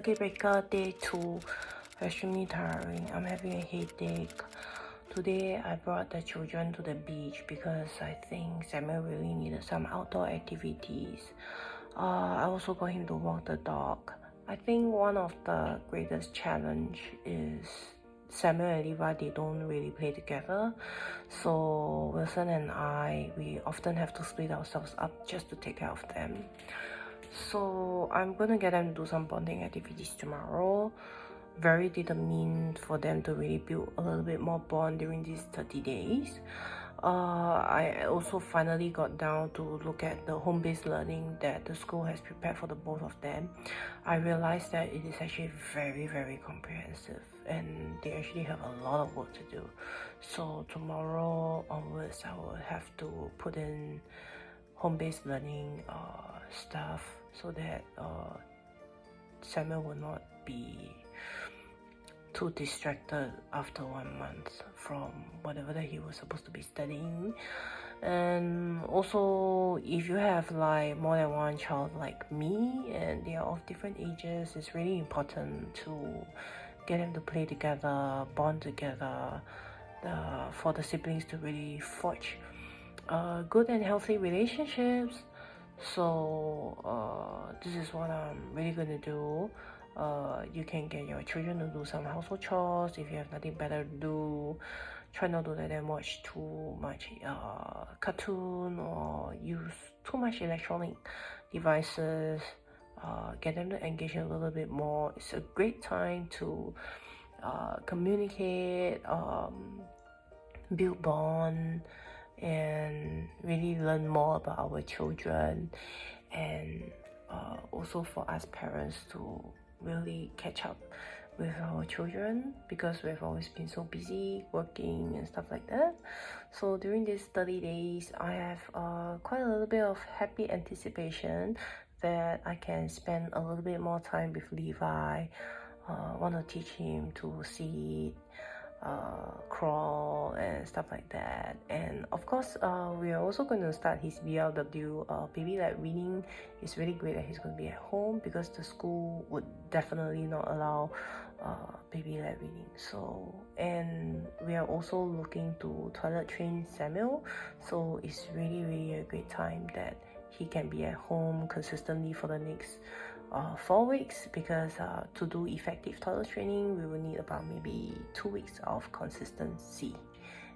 circuit breaker day 2. Extremely tiring. I'm having a headache. Today I brought the children to the beach because I think Samuel really needed some outdoor activities. I also got him to walk the dog. I think one of the greatest challenge is Samuel and Levi, they don't really play together. So Wilson and I, we often have to split ourselves up just to take care of them. So I'm gonna get them to do some bonding activities tomorrow. Very determined for them to really build a little bit more bond during these 30 days. I also finally got down to look at the home-based learning that the school has prepared for the both of them. I realized that it is actually very comprehensive and they actually have a lot of work to do. So tomorrow onwards I will have to put in home-based learning stuff so that Samuel will not be too distracted after 1 month from whatever that he was supposed to be studying. And also, if you have like more than one child like me and they are of different ages, it's really important to get them to play together, bond together, for the siblings to really forge good and healthy relationships. So this is what I'm really gonna do. You can get your children to do some household chores if you have nothing better to do. Try not to let them watch too much cartoon or use too much electronic devices. Get them to engage a little bit more. It's a great time to communicate, build bond, and really learn more about our children, and also for us parents to really catch up with our children because we've always been so busy working and stuff like that. So during these 30 days I have quite a little bit of happy anticipation that I can spend a little bit more time with Levi. Want to teach him to sit, crawl and stuff like that. And of course we are also going to start his BLW baby-led reading. It's really great that he's going to be at home because the school would definitely not allow baby-led reading. So, and we are also looking to toilet train Samuel, so it's really a great time that he can be at home consistently for the next 4 weeks, because to do effective toilet training we will need about maybe 2 weeks of consistency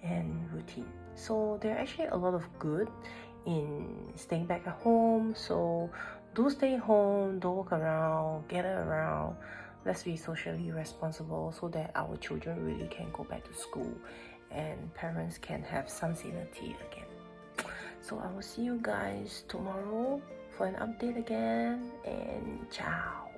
and routine. So there are actually a lot of good in staying back at home. So do stay home, don't walk around, gather around. Let's be socially responsible so that our children really can go back to school and parents can have some sanity again. So I will see you guys tomorrow for an update again, and ciao.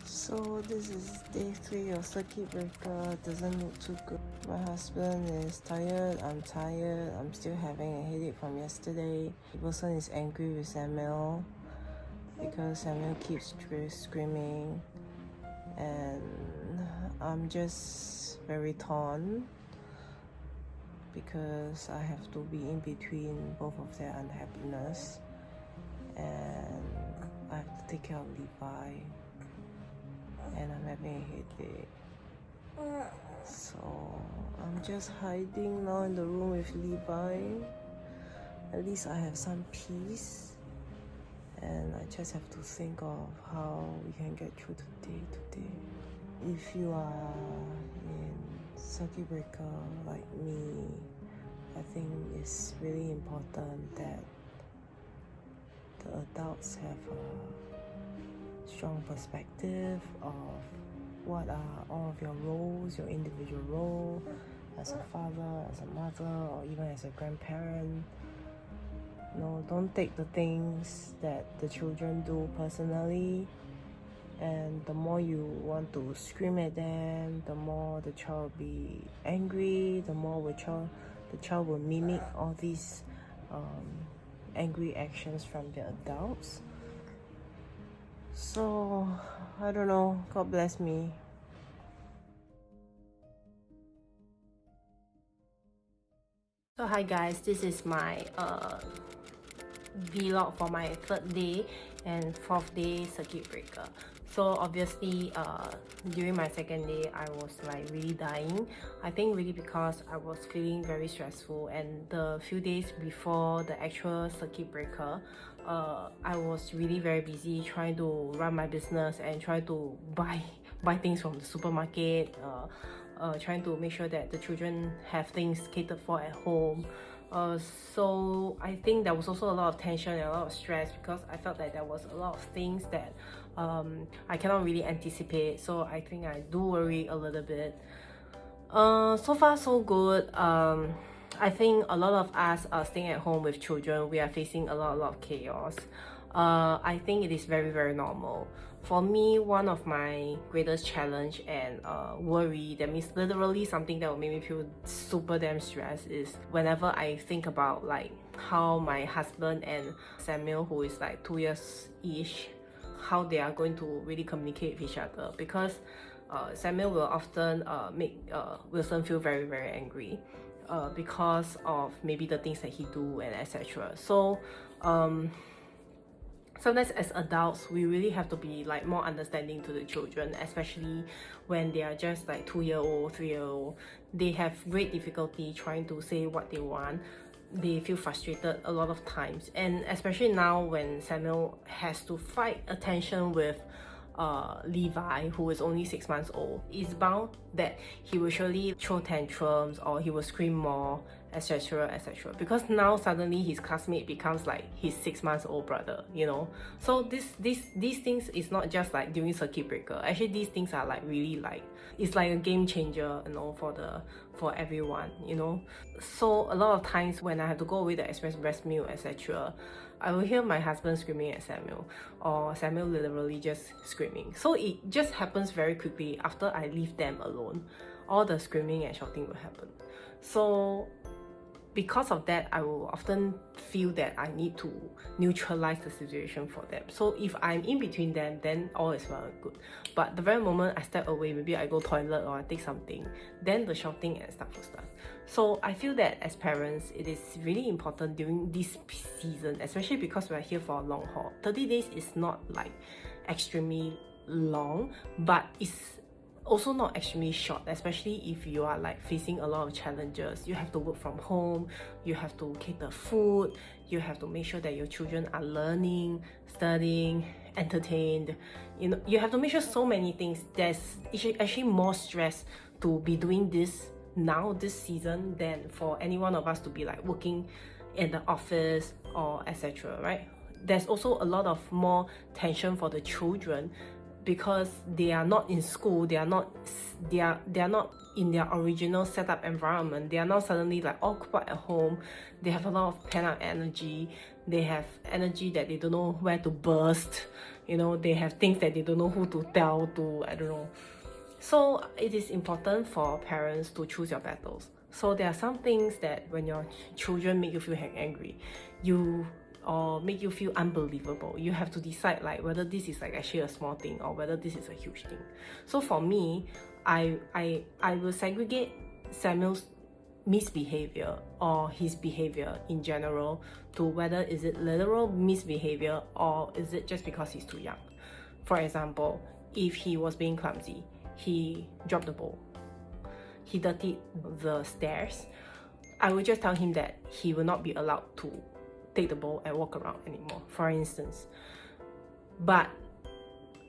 So this is day 3 of circuit breaker. Doesn't look too good. My husband is tired, I'm tired, I'm still having a headache from yesterday. Wilson is angry with Samuel because Samuel keeps screaming, and I'm just very torn because I have to be in between both of their unhappiness, and I have to take care of Levi, and I'm having a headache. So I'm just hiding now in the room with Levi. At least I have some peace, and I just have to think of how we can get through the day today. If you are in circuit breaker like me, I think it's really important that the adults have a strong perspective of what are all of your roles, your individual role as a father, as a mother, or even as a grandparent. No, don't take the things that the children do personally, and the more you want to scream at them, the more the child will be angry, the more the child will mimic all these angry actions from the adults. So I don't know, God bless me. So hi guys, this is my vlog for my 3rd day and 4th day circuit breaker. So obviously during my 2nd day I was like really dying. I think really because I was feeling very stressful, and the few days before the actual circuit breaker I was really very busy trying to run my business and try to buy things from the supermarket, trying to make sure that the children have things catered for at home. So I think there was also a lot of tension and a lot of stress because I felt that there was a lot of things that I cannot really anticipate. So I think I do worry a little bit. So far so good. I think a lot of us are staying at home with children. We are facing a lot of chaos. I think it is very normal. For me, one of my greatest challenge and worry, that means literally something that will make me feel super damn stressed, is whenever I think about like how my husband and Samuel, who is like 2 years-ish, how they are going to really communicate with each other, because Samuel will often make Wilson feel very angry because of maybe the things that he do and etc. So sometimes as adults we really have to be like more understanding to the children, especially when they are just like 2-year-old, 3-year-old. They have great difficulty trying to say what they want. They feel frustrated a lot of times, and especially now when Samuel has to fight attention with Levi, who is only 6 months old. It's bound that he will surely throw tantrums or he will scream more, etc, because now suddenly his classmate becomes like his 6 months old brother, you know. So these things is not just like during circuit breaker. Actually these things are like really like, it's like a game changer, you know, for everyone, you know. So a lot of times when I have to go away to express breast milk, etc, I will hear my husband screaming at Samuel, or Samuel literally just screaming. So it just happens very quickly. After I leave them alone, all the screaming and shouting will happen. So because of that, I will often feel that I need to neutralize the situation for them. So if I'm in between them, then all is well and good. But the very moment I step away, maybe I go toilet or I take something, then the shouting and stuff will start. So I feel that as parents, it is really important during this season, especially because we are here for a long haul. 30 days is not like extremely long, but it's also not extremely short, especially if you are like facing a lot of challenges. You have to work from home, you have to cater food, you have to make sure that your children are learning, studying, entertained. You know, you have to make sure so many things. There's actually more stress to be doing this now, this season, than for any one of us to be like working in the office or etc, right? There's also a lot of more tension for the children because they are not in school, they are not in their original setup environment. They are now suddenly like all occupied at home. They have a lot of pent-up energy. They have energy that they don't know where to burst. You know, they have things that they don't know who to tell to, I don't know. So it is important for parents to choose your battles. So there are some things that when your children make you feel angry, or make you feel unbelievable, you have to decide like whether this is like actually a small thing or whether this is a huge thing. So for me, I will segregate Samuel's misbehavior or his behavior in general to whether is it literal misbehavior or is it just because he's too young. For example, if he was being clumsy, he dropped the bowl, he dirtied the stairs, I will just tell him that he will not be allowed to take the bowl and walk around anymore, for instance. But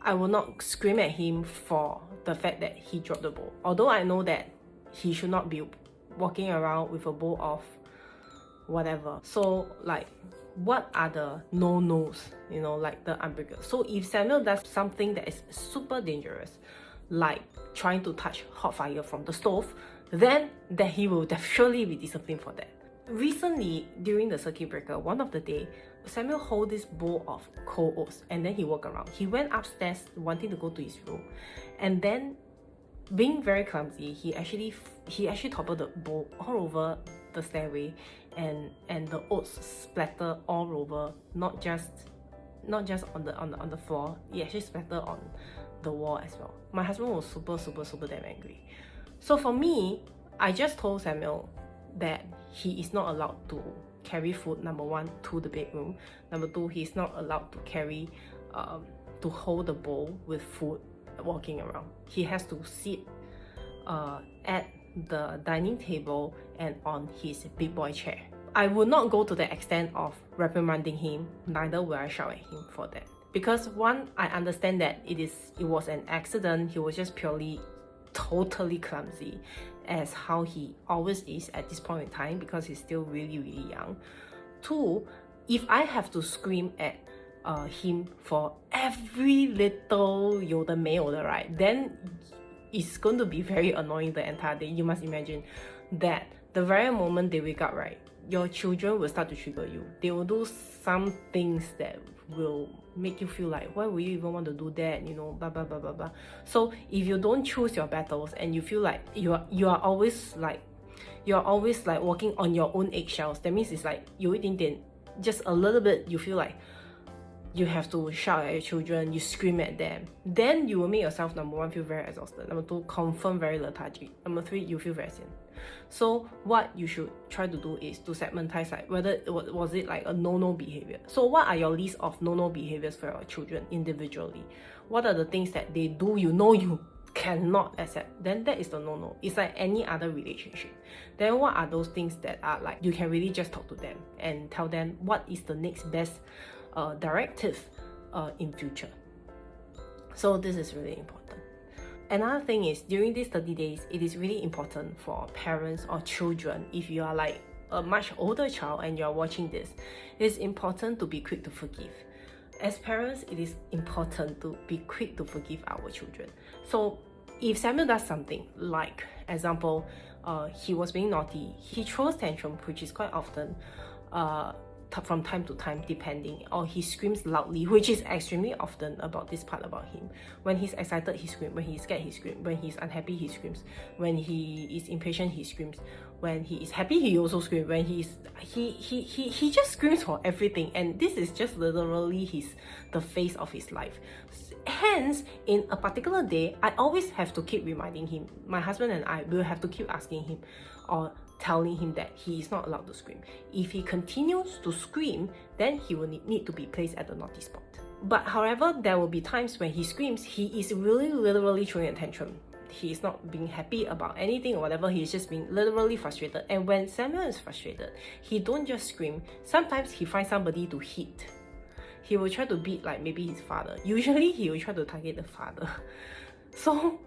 I will not scream at him for the fact that he dropped the bowl, although I know that he should not be walking around with a bowl of whatever. So like, what are the no-nos, you know, like the unbreakable? So if Samuel does something that is super dangerous, like trying to touch hot fire from the stove, then that he will surely be disciplined for that. Recently, during the circuit breaker, one of the day, Samuel hold this bowl of cold oats and then he walked around. He went upstairs wanting to go to his room, and then being very clumsy, he actually toppled the bowl all over the stairway, and the oats splatter all over, not just on the floor. It actually splattered on the wall as well. My husband was super damn angry. So for me, I just told Samuel that he is not allowed to carry food, number one, to the bedroom. Number two, he's not allowed to carry to hold the bowl with food walking around. He has to sit at the dining table and on his big boy chair. I would not go to the extent of reprimanding him, neither will I shout at him for that. Because one, I understand that it was an accident. He was just purely totally clumsy, as how he always is at this point in time, because he's still really, really young. Two, if I have to scream at him for every little 有的没有的 right, then it's going to be very annoying the entire day. You must imagine that the very moment they wake up, right, your children will start to trigger you. They will do some things that will make you feel like, why would you even want to do that, you know, blah blah blah blah blah. So if you don't choose your battles and you feel like you are always like walking on your own eggshells, that means it's like 有一点点, just a little bit, you feel like you have to shout at your children, you scream at them, then you will make yourself, number one, feel very exhausted. Number two, confirm very lethargic. Number three, you feel very thin. So what you should try to do is to segmentize, like whether was it like a no behavior. So what are your list of no behaviors for your children individually? What are the things that they do you know you cannot accept? Then that is the no. It's like any other relationship. Then what are those things that are like you can really just talk to them and tell them what is the next best directive in future. So this is really important. Another thing is, during these 30 days, it is really important for parents or children, if you are like a much older child and you are watching this, it's important to be quick to forgive. As parents, it is important to be quick to forgive our children. So if Samuel does something, like example, he was being naughty, he throws tantrum, which is quite often, from time to time depending, or he screams loudly, which is extremely often about this part about him. When he's excited, he screams. When he's scared, he screams. When he's unhappy, he screams. When he is impatient, he screams. When he is happy, he also screams. When he just screams for everything, and this is just literally the face of his life. Hence, in a particular day, I always have to keep reminding him. My husband and I will have to keep asking him or telling him that he is not allowed to scream. If he continues to scream, then he will need to be placed at the naughty spot. But however, there will be times when he screams, he is really literally throwing a tantrum. He is not being happy about anything or whatever, he is just being literally frustrated. And when Samuel is frustrated, he don't just scream. Sometimes he finds somebody to hit. He will try to beat like maybe his father. Usually he will try to target the father. So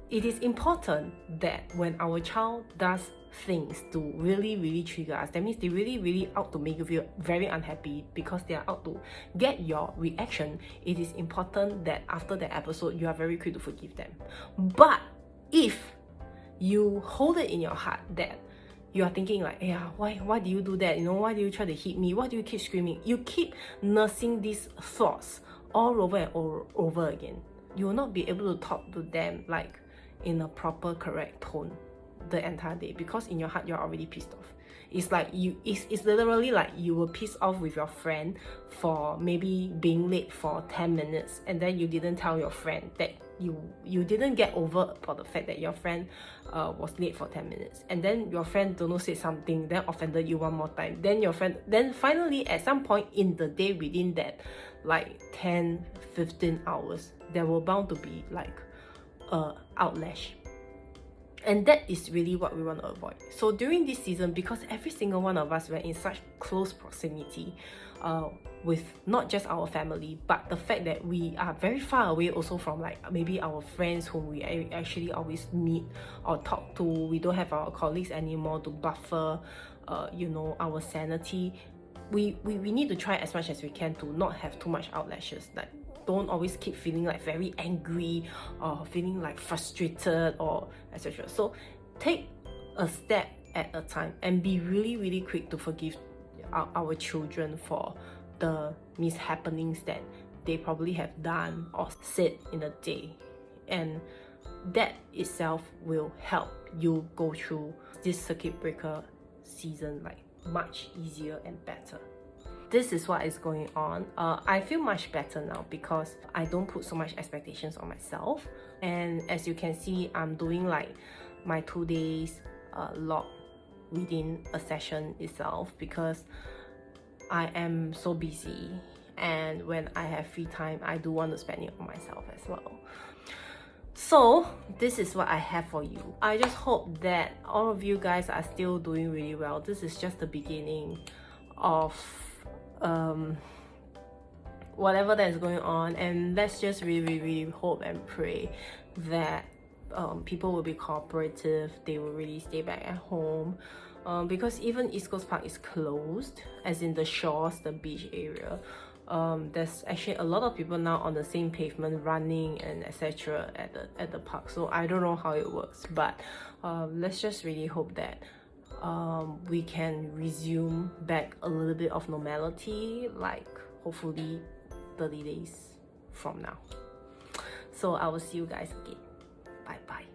it is important that when our child does things to really trigger us, that means they really out to make you feel very unhappy because they are out to get your reaction, it is important that after the episode you are very quick to forgive them. But if you hold it in your heart that you are thinking like, yeah, why do you do that, you know, why do you try to hit me, why do you keep screaming, you keep nursing these thoughts all over and over again, you will not be able to talk to them like in a proper correct tone the entire day, because in your heart you're already pissed off. It's like it's literally like you were pissed off with your friend for maybe being late for 10 minutes, and then you didn't tell your friend that you didn't get over for the fact that your friend was late for 10 minutes, and then your friend don't know say something, then offended you one more time, then finally at some point in the day within that like 10-15 hours, there will bound to be like outlash. And that is really what we want to avoid. So during this season, because every single one of us were in such close proximity with not just our family, but the fact that we are very far away also from like maybe our friends whom we actually always meet or talk to. We don't have our colleagues anymore to buffer you know, our sanity. We need to try as much as we can to not have too much outlashes. Like, don't always keep feeling like very angry or feeling like frustrated or etc. So take a step at a time and be really quick to forgive our children for the mishappenings that they probably have done or said in a day, and that itself will help you go through this circuit breaker season like much easier and better. This is what is going on. I feel much better now because I don't put so much expectations on myself, and as you can see, I'm doing like my 2 days log within a session itself, because I am so busy, and when I have free time, I do want to spend it on myself as well. So this is what I have for you. I just hope that all of you guys are still doing really well. This is just the beginning of whatever that is going on, and let's just really hope and pray that people will be cooperative. They will really stay back at home, because even East Coast Park is closed, as in the shores, the beach area. There's actually a lot of people now on the same pavement running and etc. at the park. So I don't know how it works, but let's just really hope that we can resume back a little bit of normality, like hopefully 30 days from now. So I will see you guys again. Bye bye.